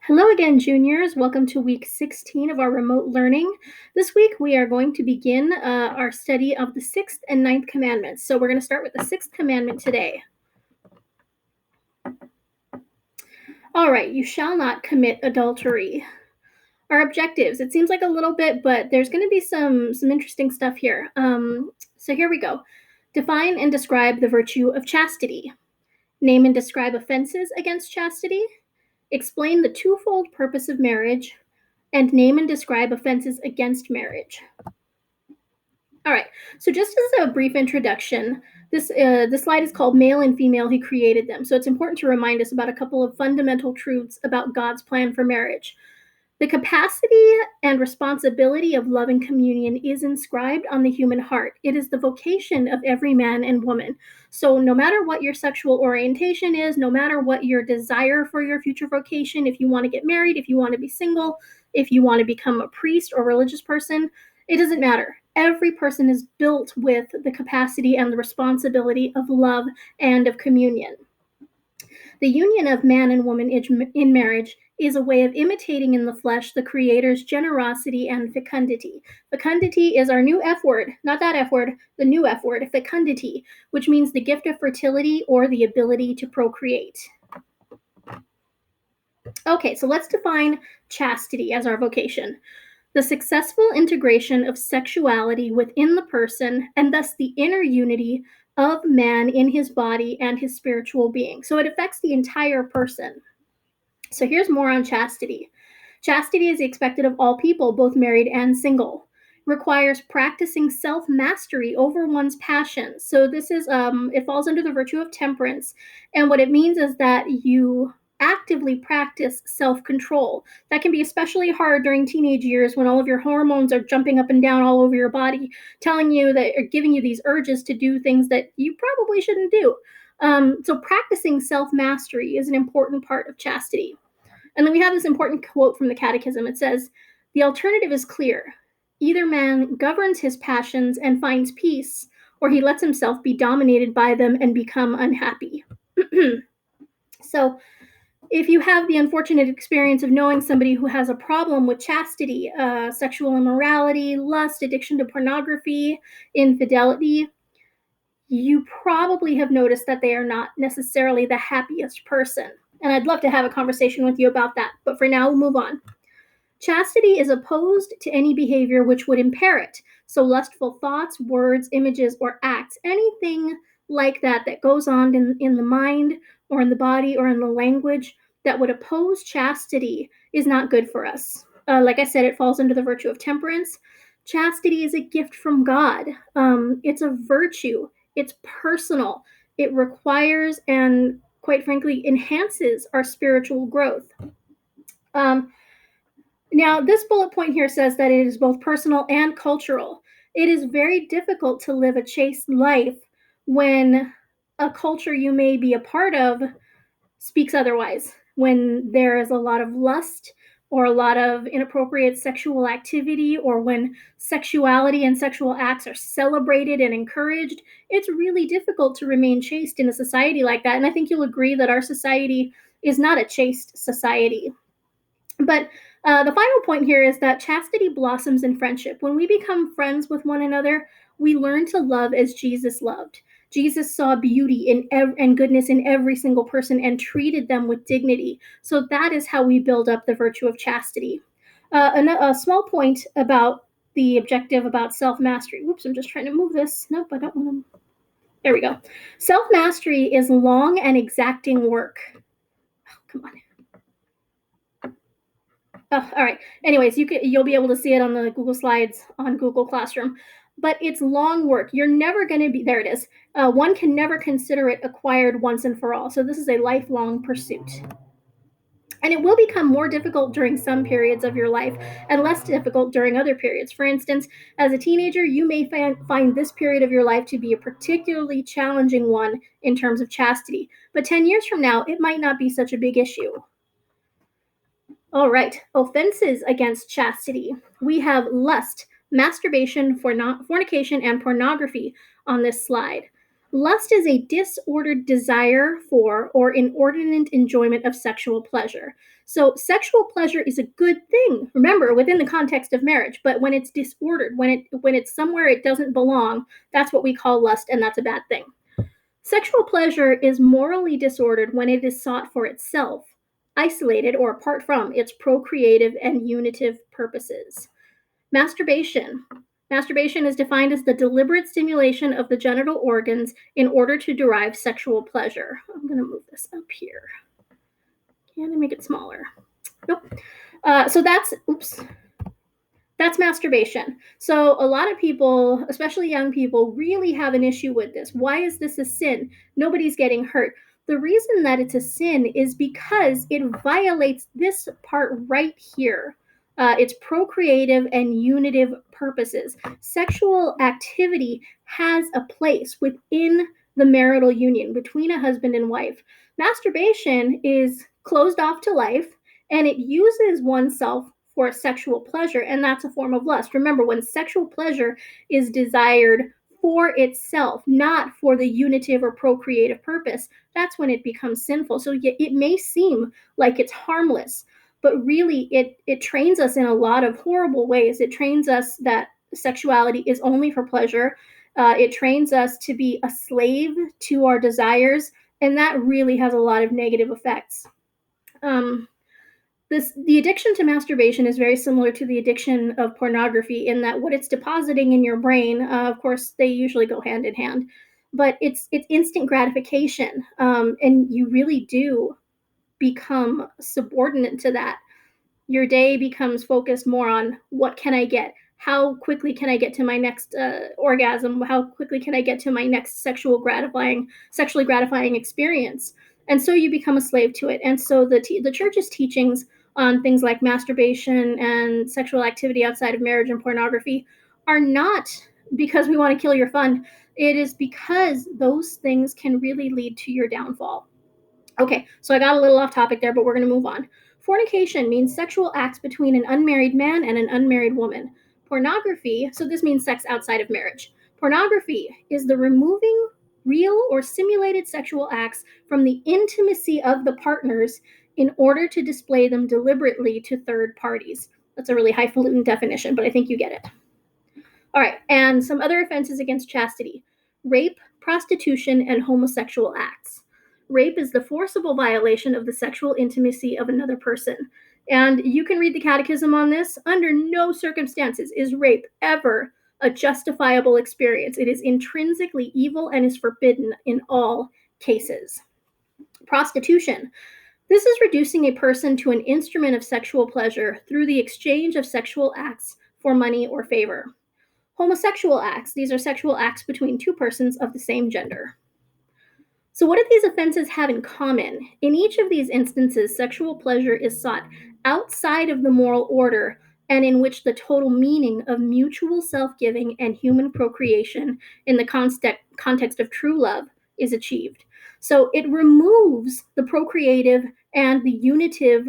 Hello again, juniors. Welcome to week 16 of our remote learning. This week we are going to begin our study of the Sixth and Ninth Commandments. So we're going to start with the Sixth Commandment today. All right, you shall not commit adultery. Our objectives, it seems like a little bit, but there's going to be some interesting stuff here. So here we go. Define and describe the virtue of chastity. Name and describe offenses against chastity. Explain the twofold purpose of marriage, and name and describe offenses against marriage. All right, so just as a brief introduction, this slide is called Male and Female, He Created Them. So it's important to remind us about a couple of fundamental truths about God's plan for marriage. The capacity and responsibility of love and communion is inscribed on the human heart. It is the vocation of every man and woman. So no matter what your sexual orientation is, no matter what your desire for your future vocation, if you want to get married, if you want to be single, if you want to become a priest or religious person, it doesn't matter. Every person is built with the capacity and the responsibility of love and of communion. The union of man and woman in marriage is a way of imitating in the flesh the Creator's generosity and fecundity. Fecundity is our new F word, not that F word, the new F word, fecundity, which means the gift of fertility or the ability to procreate. Okay, so let's define chastity as our vocation. The successful integration of sexuality within the person, and thus the inner unity of man in his body and his spiritual being. So it affects the entire person. So here's more on chastity. Chastity is expected of all people, both married and single. Requires practicing self-mastery over one's passions. So this is, it falls under the virtue of temperance. And what it means is that you actively practice self-control. That can be especially hard during teenage years when all of your hormones are jumping up and down all over your body, telling you that, or giving you these urges to do things that you probably shouldn't do. So practicing self-mastery is an important part of chastity. And then we have this important quote from the Catechism. It says, "The alternative is clear. Either man governs his passions and finds peace, or he lets himself be dominated by them and become unhappy." So if you have the unfortunate experience of knowing somebody who has a problem with chastity, sexual immorality, lust, addiction to pornography, infidelity, you probably have noticed that they are not necessarily the happiest person. And I'd love to have a conversation with you about that. But for now, we'll move on. Chastity is opposed to any behavior which would impair it. So lustful thoughts, words, images, or acts, anything like that that goes on in the mind or in the body or in the language that would oppose chastity is not good for us. Like I said, it falls under the virtue of temperance. Chastity is a gift from God. It's a virtue. It's personal. It requires and, quite frankly, enhances our spiritual growth. Now, this bullet point here says that it is both personal and cultural. It is very difficult to live a chaste life when a culture you may be a part of speaks otherwise, when there is a lot of lust or a lot of inappropriate sexual activity, or when sexuality and sexual acts are celebrated and encouraged. It's really difficult to remain chaste in a society like that. And I think you'll agree that our society is not a chaste society. But the final point here is that chastity blossoms in friendship. When we become friends with one another, we learn to love as Jesus loved. Jesus saw beauty and goodness in every single person and treated them with dignity. So that is how we build up the virtue of chastity. A small point about the objective about self-mastery. Whoops, I'm just trying to move this. Nope, I don't want to. There we go. Self-mastery is long and exacting work. Oh, come on. Oh, all right. Anyways, you'll be able to see it on the Google Slides on Google Classroom. But it's long work. You're never going to be, there it is. One can never consider it acquired once and for all. So this is a lifelong pursuit. And it will become more difficult during some periods of your life and less difficult during other periods. For instance, as a teenager, you may find this period of your life to be a particularly challenging one in terms of chastity. But 10 years from now, it might not be such a big issue. All right, offenses against chastity. We have lust, masturbation, fornication, and pornography on this slide. Lust is a disordered desire for or inordinate enjoyment of sexual pleasure. So sexual pleasure is a good thing, remember, within the context of marriage, but when it's disordered, when it's somewhere it doesn't belong, that's what we call lust, and that's a bad thing. Sexual pleasure is morally disordered when it is sought for itself, isolated or apart from its procreative and unitive purposes. Masturbation. Masturbation is defined as the deliberate stimulation of the genital organs in order to derive sexual pleasure. I'm going to move this up here. Can I make it smaller? Nope. So that's masturbation. So a lot of people, especially young people, really have an issue with this. Why is this a sin? Nobody's getting hurt. The reason that it's a sin is because it violates this part right here. Its procreative and unitive purposes. Sexual activity has a place within the marital union between a husband and wife. Masturbation is closed off to life, and it uses oneself for sexual pleasure, and that's a form of lust. Remember, when sexual pleasure is desired for itself, not for the unitive or procreative purpose, that's when it becomes sinful. So it may seem like it's harmless, but really it trains us in a lot of horrible ways. It trains us that sexuality is only for pleasure. It trains us to be a slave to our desires, and that really has a lot of negative effects. The addiction to masturbation is very similar to the addiction of pornography in that what it's depositing in your brain, of course, they usually go hand in hand, but it's instant gratification, and you really do become subordinate to that. Your day becomes focused more on what can I get? How quickly can I get to my next orgasm? How quickly can I get to my next sexually gratifying experience? And so you become a slave to it. And so the church's teachings on things like masturbation and sexual activity outside of marriage and pornography are not because we want to kill your fun. It is because those things can really lead to your downfall. Okay, so I got a little off topic there, but we're going to move on. Fornication means sexual acts between an unmarried man and an unmarried woman. Pornography, so this means sex outside of marriage. Pornography is the removing real or simulated sexual acts from the intimacy of the partners in order to display them deliberately to third parties. That's a really highfalutin definition, but I think you get it. All right, and some other offenses against chastity: rape, prostitution, and homosexual acts. Rape is the forcible violation of the sexual intimacy of another person. And you can read the catechism on this. Under no circumstances is rape ever a justifiable experience. It is intrinsically evil and is forbidden in all cases. Prostitution. This is reducing a person to an instrument of sexual pleasure through the exchange of sexual acts for money or favor. Homosexual acts. These are sexual acts between two persons of the same gender. So what do these offenses have in common? In each of these instances, sexual pleasure is sought outside of the moral order and in which the total meaning of mutual self-giving and human procreation in the context of true love is achieved. So it removes the procreative and the unitive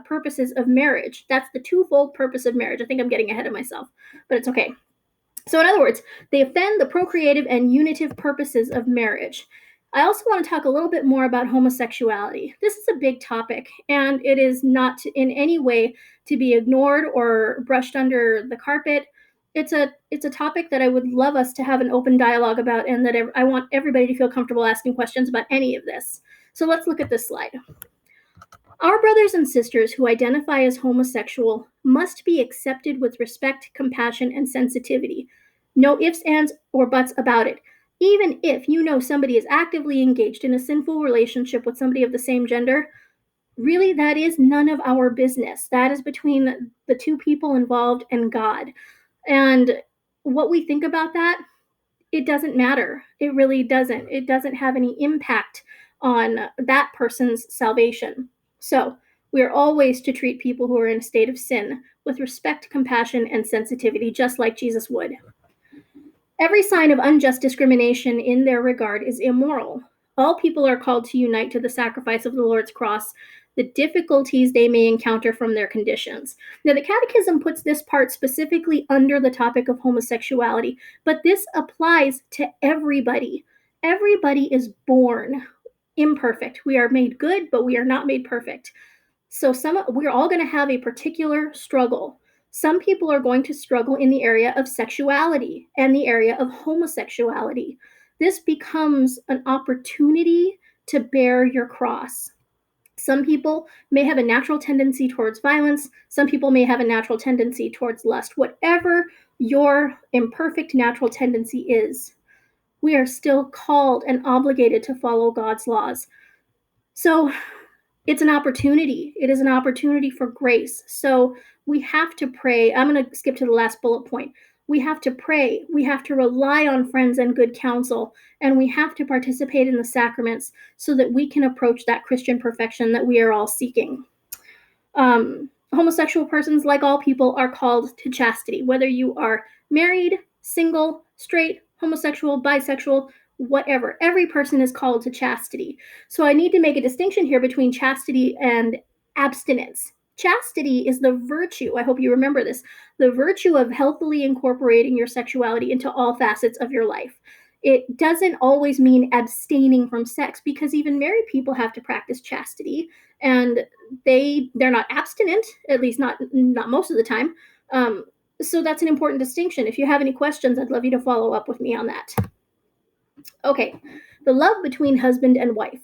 purposes of marriage. That's the twofold purpose of marriage. I think I'm getting ahead of myself, but it's okay. So in other words, they offend the procreative and unitive purposes of marriage. I also want to talk a little bit more about homosexuality. This is a big topic, and it is not in any way to be ignored or brushed under the carpet. It's a topic that I would love us to have an open dialogue about, and that I want everybody to feel comfortable asking questions about any of this. So let's look at this slide. Our brothers and sisters who identify as homosexual must be accepted with respect, compassion, and sensitivity. No ifs, ands, or buts about it. Even if you know somebody is actively engaged in a sinful relationship with somebody of the same gender, really that is none of our business. That is between the two people involved and God. And what we think about that, it doesn't matter. It really doesn't. It doesn't have any impact on that person's salvation. So we are always to treat people who are in a state of sin with respect, compassion, and sensitivity, just like Jesus would. Every sign of unjust discrimination in their regard is immoral. All people are called to unite to the sacrifice of the Lord's cross, the difficulties they may encounter from their conditions. Now, the Catechism puts this part specifically under the topic of homosexuality, but this applies to everybody. Everybody is born imperfect. We are made good, but we are not made perfect. So we're all going to have a particular struggle. Some people are going to struggle in the area of sexuality and the area of homosexuality. This becomes an opportunity to bear your cross. Some people may have a natural tendency towards violence. Some people may have a natural tendency towards lust. Whatever your imperfect natural tendency is, we are still called and obligated to follow God's laws. So it's an opportunity. It is an opportunity for grace. So we have to pray. I'm going to skip to the last bullet point. We have to pray. We have to rely on friends and good counsel. And we have to participate in the sacraments so that we can approach that Christian perfection that we are all seeking. Homosexual persons, like all people, are called to chastity. Whether you are married, single, straight, homosexual, bisexual, whatever. Every person is called to chastity. So I need to make a distinction here between chastity and abstinence. Chastity is the virtue, I hope you remember this, the virtue of healthily incorporating your sexuality into all facets of your life. It doesn't always mean abstaining from sex, because even married people have to practice chastity, and they're not abstinent, at least not most of the time. So that's an important distinction. If you have any questions, I'd love you to follow up with me on that. Okay, the love between husband and wife.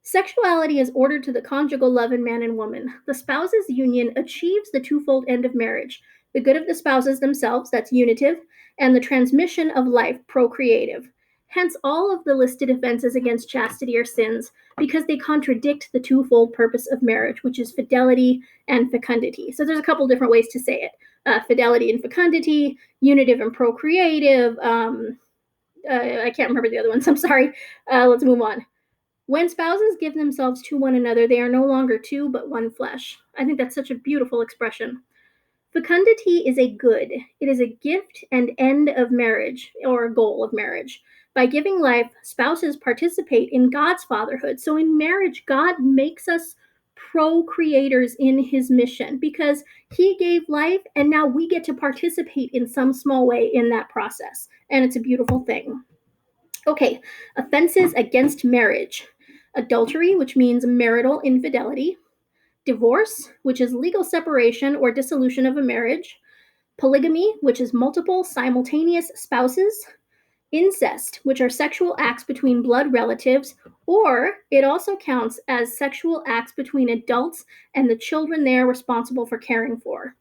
Sexuality is ordered to the conjugal love in man and woman. The spouses' union achieves the twofold end of marriage: the good of the spouses themselves, that's unitive, and the transmission of life, procreative. Hence, all of the listed offenses against chastity are sins, because they contradict the twofold purpose of marriage, which is fidelity and fecundity. So there's a couple different ways to say it. Fidelity and fecundity, unitive and procreative. I can't remember the other ones. I'm sorry. Let's move on. When spouses give themselves to one another, they are no longer two, but one flesh. I think that's such a beautiful expression. Fecundity is a good. It is a gift and end of marriage, or a goal of marriage. By giving life, spouses participate in God's fatherhood. So in marriage, God makes us procreators in his mission, because he gave life, and now we get to participate in some small way in that process. And it's a beautiful thing. Okay, offenses against marriage. Adultery, which means marital infidelity. Divorce, which is legal separation or dissolution of a marriage. Polygamy, which is multiple simultaneous spouses. Incest, which are sexual acts between blood relatives, or it also counts as sexual acts between adults and the children they are responsible for caring for.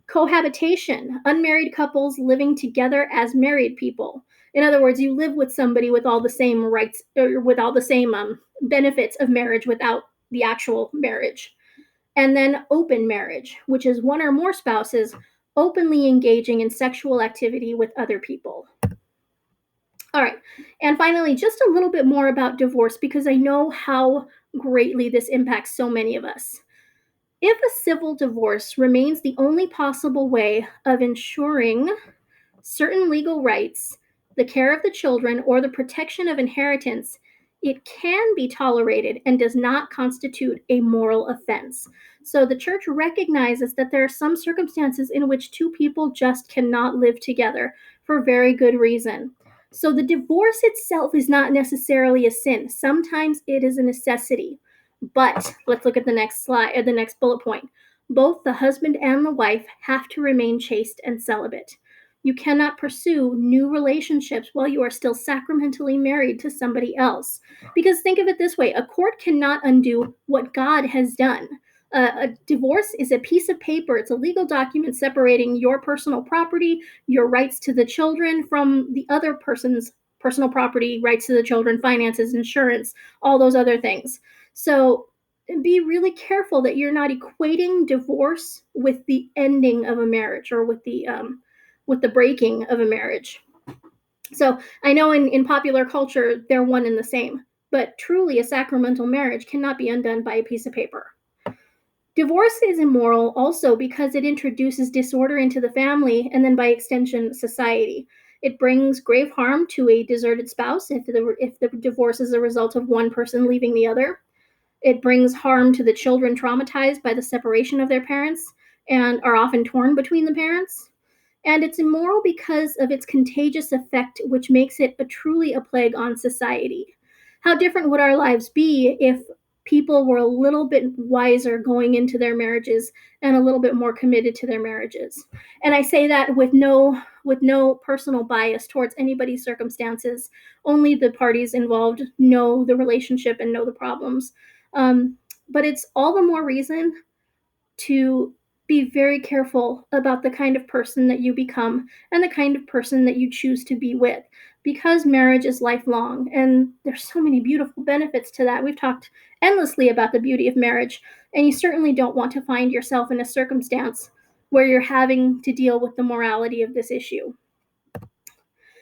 Cohabitation, unmarried couples living together as married people. In other words, you live with somebody with all the same rights, or with all the same benefits of marriage without the actual marriage. And then open marriage, which is one or more spouses openly engaging in sexual activity with other people. All right, and finally, just a little bit more about divorce, because I know how greatly this impacts so many of us. If a civil divorce remains the only possible way of ensuring certain legal rights, the care of the children, or the protection of inheritance, it can be tolerated and does not constitute a moral offense. So the church recognizes that there are some circumstances in which two people just cannot live together for very good reason. So the divorce itself is not necessarily a sin. Sometimes it is a necessity. But let's look at the next slide, or the next bullet point. Both the husband and the wife have to remain chaste and celibate. You cannot pursue new relationships while you are still sacramentally married to somebody else. Because think of it this way: a court cannot undo what God has done. A divorce is a piece of paper. It's a legal document separating your personal property, your rights to the children, from the other person's personal property, rights to the children, finances, insurance, all those other things. So be really careful that you're not equating divorce with the ending of a marriage, or with the breaking of a marriage. So I know in popular culture, they're one and the same, but truly a sacramental marriage cannot be undone by a piece of paper. Divorce is immoral also because it introduces disorder into the family, and then by extension, society. It brings grave harm to a deserted spouse if the divorce is a result of one person leaving the other. It brings harm to the children traumatized by the separation of their parents and are often torn between the parents. And it's immoral because of its contagious effect, which makes it truly a plague on society. How different would our lives be if people were a little bit wiser going into their marriages and a little bit more committed to their marriages? And I say that with no personal bias towards anybody's circumstances. Only the parties involved know the relationship and know the problems. Um, but it's all the more reason to be very careful about the kind of person that you become and the kind of person that you choose to be with, because marriage is lifelong and there's so many beautiful benefits to that. We've talked endlessly about the beauty of marriage, and you certainly don't want to find yourself in a circumstance where you're having to deal with the morality of this issue.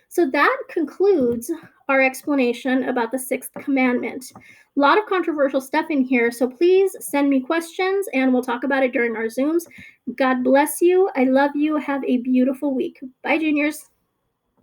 So that concludes our explanation about the Sixth Commandment. A lot of controversial stuff in here, so please send me questions and we'll talk about it during our Zooms. God bless you. I love you. Have a beautiful week. Bye, juniors.